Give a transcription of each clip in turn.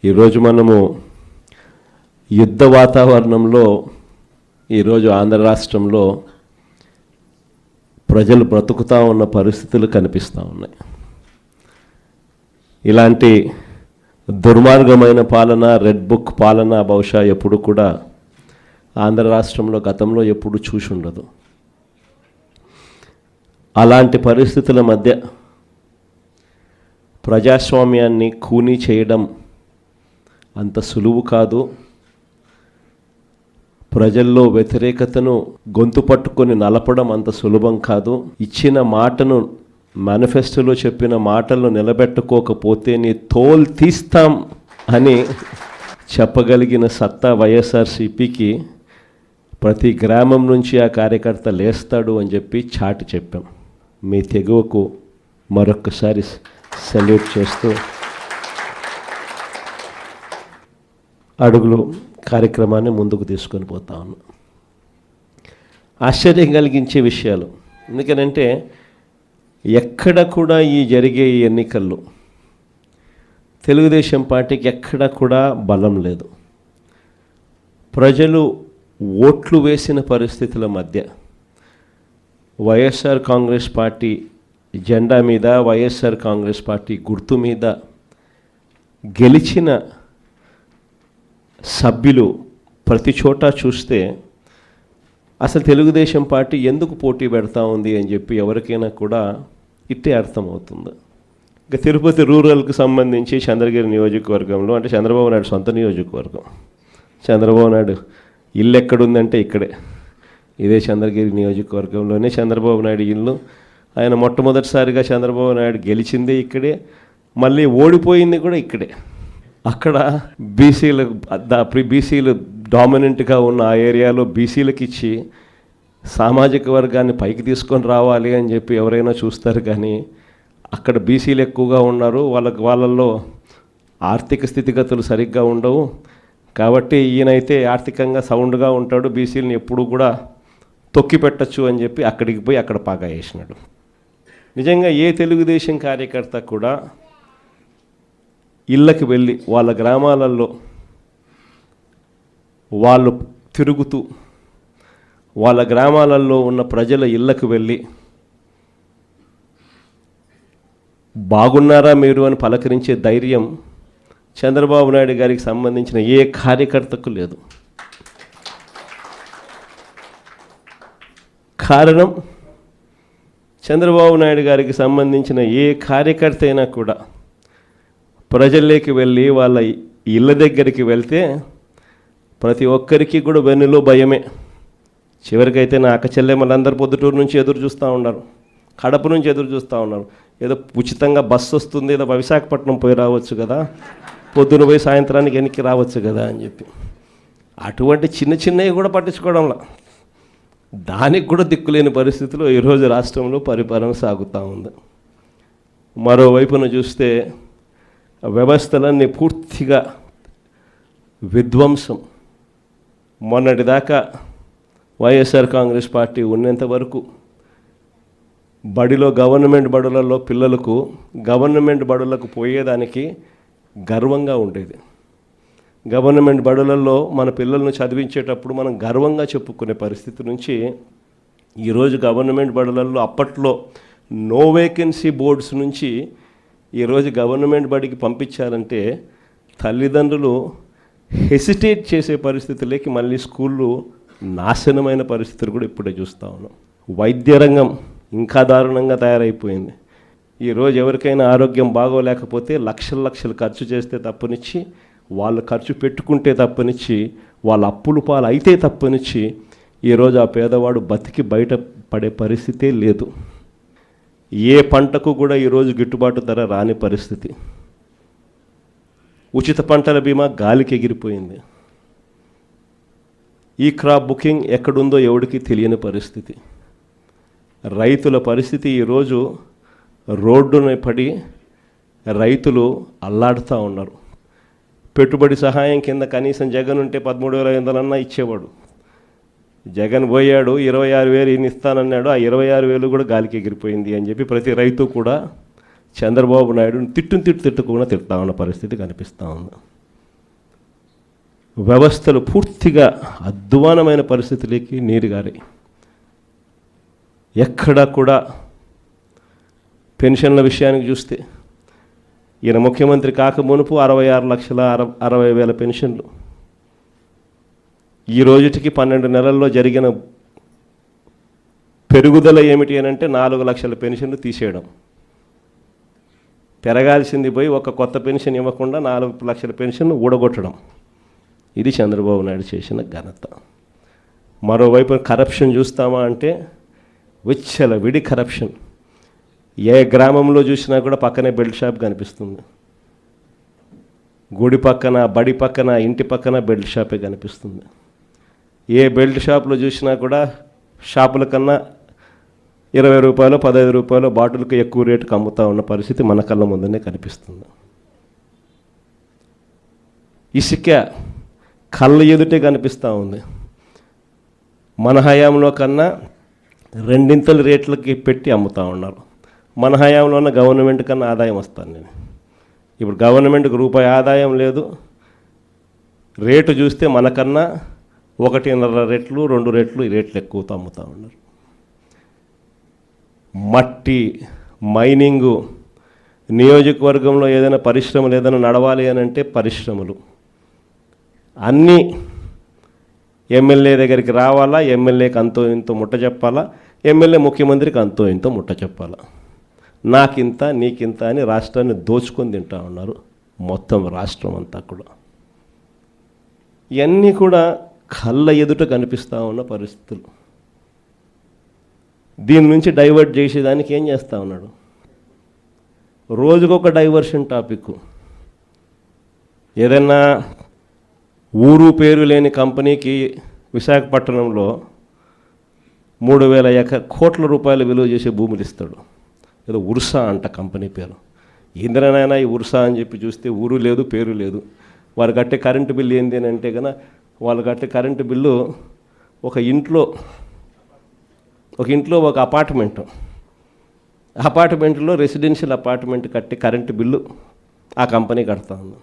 ఈరోజు మనము యుద్ధ వాతావరణంలో ఈరోజు ఆంధ్ర రాష్ట్రంలో ప్రజలు బ్రతుకుతూ ఉన్న పరిస్థితులు కనిపిస్తూ ఉన్నాయి. ఇలాంటి దుర్మార్గమైన పాలన, రెడ్ బుక్ పాలన బహుశా ఎప్పుడు కూడా ఆంధ్ర రాష్ట్రంలో గతంలో ఎప్పుడు చూసి ఉండదు. అలాంటి పరిస్థితుల మధ్య ప్రజాస్వామ్యాన్ని ఖూనీ చేయడం అంత సులువు కాదు. ప్రజల్లో వ్యతిరేకతను గొంతు పట్టుకొని నలపడం అంత సులభం కాదు. ఇచ్చిన మాటను, మేనిఫెస్టోలో చెప్పిన మాటలను నిలబెట్టుకోకపోతే నీ తోలు తీస్తాం అని చెప్పగలిగిన సత్తా వైఎస్ఆర్సీపీకి ప్రతి గ్రామం నుంచి ఆ కార్యకర్త లేస్తాడు అని చెప్పి చాటి చెప్పాం. మీ తెగువకు మరొక్కసారి సెల్యూట్ చేస్తూ అడుగులు కార్యక్రమాన్ని ముందుకు తీసుకొని పోతా ఉన్నాం. ఆశ్చర్యం కలిగించే విషయాలు. ఎందుకనంటే ఎక్కడ కూడా ఈ జరిగే ఈ ఎన్నికల్లో తెలుగుదేశం పార్టీకి ఎక్కడ కూడా బలం లేదు. ప్రజలు ఓట్లు వేసిన పరిస్థితుల మధ్య వైఎస్ఆర్ కాంగ్రెస్ పార్టీ జెండా మీద, వైఎస్ఆర్ కాంగ్రెస్ పార్టీ గుర్తు మీద గెలిచిన సభ్యులు ప్రతి చోట చూస్తే అసలు తెలుగుదేశం పార్టీ ఎందుకు పోటీ పెడతా ఉంది అని చెప్పి ఎవరికైనా కూడా ఇట్టే అర్థమవుతుంది. ఇంకా తిరుపతి రూరల్కి సంబంధించి చంద్రగిరి నియోజకవర్గంలో, అంటే చంద్రబాబు నాయుడు సొంత నియోజకవర్గం, చంద్రబాబు నాయుడు ఇల్లు ఎక్కడుందంటే ఇక్కడే, ఇదే చంద్రగిరి నియోజకవర్గంలోనే చంద్రబాబు నాయుడు ఇల్లు. ఆయన మొట్టమొదటిసారిగా చంద్రబాబు నాయుడు గెలిచిందే ఇక్కడే, మళ్ళీ ఓడిపోయింది కూడా ఇక్కడే. అక్కడ బీసీలు డామినెంట్గా ఉన్న ఆ ఏరియాలో బీసీలకు ఇచ్చి సామాజిక వర్గాన్ని పైకి తీసుకొని రావాలి అని చెప్పి ఎవరైనా చూస్తారు. కానీ అక్కడ బీసీలు ఎక్కువగా ఉన్నారు, వాళ్ళల్లో ఆర్థిక స్థితిగతులు సరిగ్గా ఉండవు. కాబట్టి ఈయనైతే ఆర్థికంగా సౌండ్గా ఉంటాడు, బీసీలని ఎప్పుడు కూడా తొక్కి పెట్టచ్చు అని చెప్పి అక్కడికి పోయి అక్కడ పాగా వేసినాడు. నిజంగా ఏ తెలుగుదేశం కార్యకర్త కూడా ఇళ్ళకి వెళ్ళి వాళ్ళ గ్రామాలలో వాళ్ళు తిరుగుతూ వాళ్ళ గ్రామాలలో ఉన్న ప్రజల ఇళ్ళకు వెళ్ళి బాగున్నారా మీరు అని పలకరించే ధైర్యం చంద్రబాబు నాయుడు గారికి సంబంధించిన ఏ కార్యకర్తకు లేదు. కారణం, చంద్రబాబు నాయుడు గారికి సంబంధించిన ఏ కార్యకర్త అయినా కూడా ప్రజల్లోకి వెళ్ళి వాళ్ళ ఇళ్ళ దగ్గరికి వెళ్తే ప్రతి ఒక్కరికి కూడా వెన్నులో భయమే. చివరికైతే నా అక్క చెల్లెమ్మలందరూ పొద్దుటూరు నుంచి ఎదురు చూస్తూ ఉన్నారు, కడప నుంచి ఎదురు చూస్తూ ఉన్నారు. ఏదో ఉచితంగా బస్సు వస్తుంది, ఏదో విశాఖపట్నం పోయి రావచ్చు కదా, పొద్దున పోయి సాయంత్రానికి వెనక్కి రావచ్చు కదా అని చెప్పి అటువంటి చిన్న చిన్నవి కూడా పట్టించుకోవడంలా, దానికి కూడా దిక్కులేని పరిస్థితిలో ఈరోజు రాష్ట్రంలో పరిపాలన సాగుతూ ఉంది. మరోవైపున చూస్తే వ్యవస్థలన్నీ పూర్తిగా విధ్వంసం. మొన్నటిదాకా వైఎస్ఆర్ కాంగ్రెస్ పార్టీ ఉన్నంత వరకు గవర్నమెంట్ బడులలో పిల్లలకు గవర్నమెంట్ బడులకు పోయేదానికి గర్వంగా ఉండేది. గవర్నమెంట్ బడులలో మన పిల్లలను చదివించేటప్పుడు మనం గర్వంగా చెప్పుకునే పరిస్థితి నుంచి ఈరోజు గవర్నమెంట్ బడులలో అప్పట్లో నో వేకెన్సీ బోర్డ్స్ నుంచి ఈరోజు గవర్నమెంట్ బడికి పంపించాలంటే తల్లిదండ్రులు హెసిటేట్ చేసే పరిస్థితులకి మళ్ళీ స్కూళ్ళు నాశనమైన పరిస్థితులు కూడా ఇప్పుడే చూస్తూ ఉన్నాం. వైద్య రంగం ఇంకా దారుణంగా తయారైపోయింది. ఈరోజు ఎవరికైనా ఆరోగ్యం బాగోలేకపోతే లక్షలు ఖర్చు చేస్తే తప్పనిచ్చి, వాళ్ళు ఖర్చు పెట్టుకుంటే తప్పనిచ్చి, వాళ్ళ అప్పులు పాలు అయితే తప్పనిచ్చి ఈరోజు ఆ పేదవాడు బతికి బయట పడే పరిస్థితే లేదు. ఏ పంటకు కూడా ఈరోజు గిట్టుబాటు ధర రాని పరిస్థితి. ఉచిత పంటల బీమా గాలికి ఎగిరిపోయింది. ఈ క్రాప్ బుకింగ్ ఎక్కడుందో ఎవడికి తెలియని పరిస్థితి. రైతుల పరిస్థితి ఈరోజు రోడ్డున పడి రైతులు అల్లాడుతూ ఉన్నారు. పెట్టుబడి సహాయం కింద కనీసం జగన్ ఉంటే 13,500 ఇచ్చేవాడు. జగన్ పోయాడు, 26,000 ఇస్తానన్నాడు. ఆ 26,000 కూడా గాలికి ఎగిరిపోయింది అని చెప్పి ప్రతి రైతు కూడా చంద్రబాబు నాయుడుని తిట్టుకుండా తిడతా ఉన్న పరిస్థితి కనిపిస్తూ ఉంది. వ్యవస్థలు పూర్తిగా అధ్వానమైన పరిస్థితులకి నీరుగారాయి. ఎక్కడా కూడా పెన్షన్ల విషయానికి చూస్తే ఈయన ముఖ్యమంత్రి కాక మునుపు 66,60,000 పెన్షన్లు. ఈ రోజుటికి 12 నెలల్లో జరిగిన పెరుగుదల ఏమిటి అని అంటే 4 లక్షల పెన్షన్లు తీసేయడం. పెరగాల్సింది పోయి ఒక కొత్త పెన్షన్ ఇవ్వకుండా 4 లక్షల పెన్షన్ ఊడగొట్టడం. ఇది చంద్రబాబు నాయుడు చేసిన ఘనత. మరోవైపు కరప్షన్ చూస్తామా అంటే విడి కరప్షన్. ఏ గ్రామంలో చూసినా కూడా పక్కనే బెల్ట్ షాప్ కనిపిస్తుంది. గుడి పక్కన, బడి పక్కన, ఇంటి పక్కన బెల్ట్ షాపే కనిపిస్తుంది. ఏ బెల్ట్ షాప్లో చూసినా కూడా షాపుల కన్నా 20 రూపాయలు, 15 రూపాయలు బాటిల్కి ఎక్కువ రేటుకి అమ్ముతూ ఉన్న పరిస్థితి మన కళ్ళ ముందునే కనిపిస్తుంది. ఇసుక కళ్ళ ఎదుటే కనిపిస్తూ ఉంది. మన హయాంలో కన్నా 2 రేట్లకి పెట్టి అమ్ముతూ ఉన్నారు. మన హయాంలో ఉన్న గవర్నమెంట్ కన్నా ఆదాయం వస్తాను నేను. ఇప్పుడు గవర్నమెంట్కి రూపాయి ఆదాయం లేదు. రేటు చూస్తే మనకన్నా 1.5 రెట్లు, 2 రెట్లు ఈ రేట్లు ఎక్కువతో అమ్ముతూ ఉన్నారు. మట్టి మైనింగు, నియోజకవర్గంలో ఏదైనా పరిశ్రమలు ఏదైనా నడవాలి అని అంటే పరిశ్రమలు అన్నీ ఎమ్మెల్యే దగ్గరికి రావాలా, ఎమ్మెల్యేకి అంతో ఇంతో ముట్ట చెప్పాలా, ఎమ్మెల్యే ముఖ్యమంత్రికి అంతో ఇంతో ముట్ట చెప్పాలా. నాకింత నీకింత అని రాష్ట్రాన్ని దోచుకొని తింటా ఉన్నారు మొత్తం రాష్ట్రం అంతా కూడా. ఇవన్నీ కూడా కళ్ళ ఎదుట కనిపిస్తూ ఉన్న పరిస్థితులు. దీని నుంచి డైవర్ట్ చేసేదానికి ఏం చేస్తూ ఉన్నాడు? రోజుకొక డైవర్షన్ టాపిక్. ఏదైనా ఊరు పేరు లేని కంపెనీకి విశాఖపట్నంలో 3,000 కోట్ల రూపాయలు విలువ చేసే భూములు ఇస్తాడు. ఏదో ఉర్సా అంట కంపెనీ పేరు. ఇంద్రనైనా ఈ ఉర్సా అని చెప్పి చూస్తే ఊరు లేదు, పేరు లేదు. వారు కట్టే కరెంటు బిల్లు ఏంది అని అంటే కన్నా వాళ్ళు కట్టే కరెంటు బిల్లు ఒక ఇంట్లో ఒక అపార్ట్మెంట్లో రెసిడెన్షియల్ అపార్ట్మెంట్ కట్టే కరెంటు బిల్లు ఆ కంపెనీ కడతా ఉంది.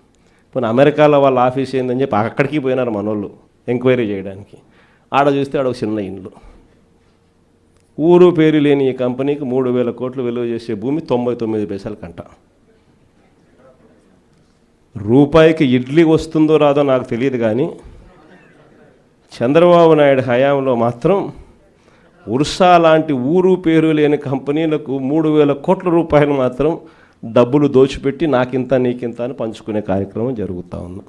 పోనీ అమెరికాలో వాళ్ళ ఆఫీస్ ఏందని చెప్పి అక్కడికి పోయినారు మనోళ్ళు ఎంక్వైరీ చేయడానికి. ఆడ చూస్తే ఆడ ఒక చిన్న ఇండ్లు. ఊరు పేరు లేని ఈ కంపెనీకి 3,000 కోట్లు విలువ చేసే భూమి 99 పైసలు కంట. రూపాయికి ఇడ్లీ వస్తుందో రాదో నాకు తెలియదు, కానీ చంద్రబాబు నాయుడు హయాంలో మాత్రం ఉర్సా లాంటి ఊరు పేరు లేని కంపెనీలకు 3,000 కోట్ల రూపాయలు మాత్రం డబ్బులు దోచిపెట్టి నాకింత నీకింత అని పంచుకునే కార్యక్రమం జరుగుతూ ఉంది.